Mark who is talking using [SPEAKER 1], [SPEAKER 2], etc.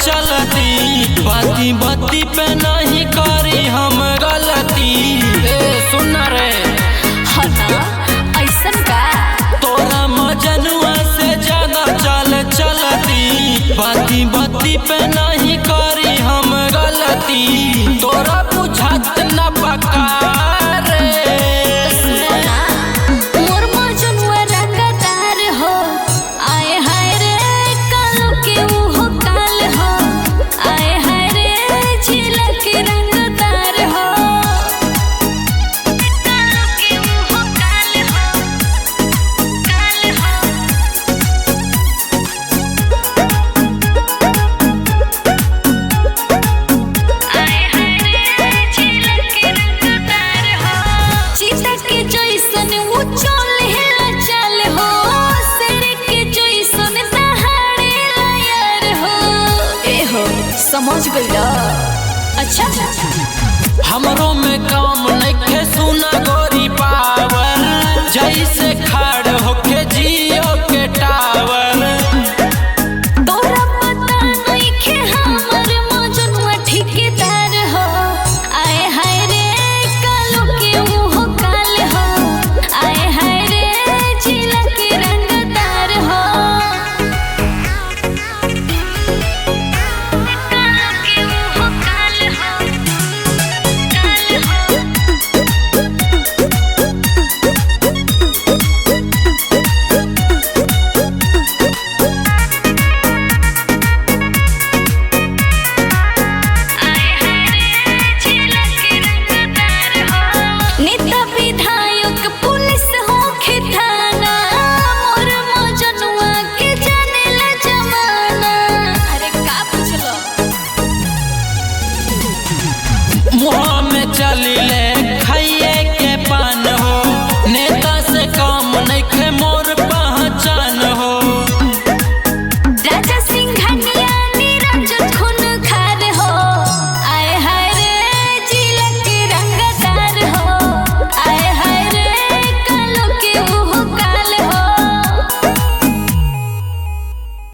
[SPEAKER 1] चलती बाती बाती पे नहीं करी हम गलती। सुन रे
[SPEAKER 2] ऐसन का
[SPEAKER 1] तोरा मजनुआ से ज्यादा चलती बाती बाती पे नहीं करी हम गलती। तोरा बुझात न पका
[SPEAKER 2] समझ गईला। अच्छा
[SPEAKER 1] हमरो में काम नइखे सुना गोरी पावर जैसे खाड़ होके जियो।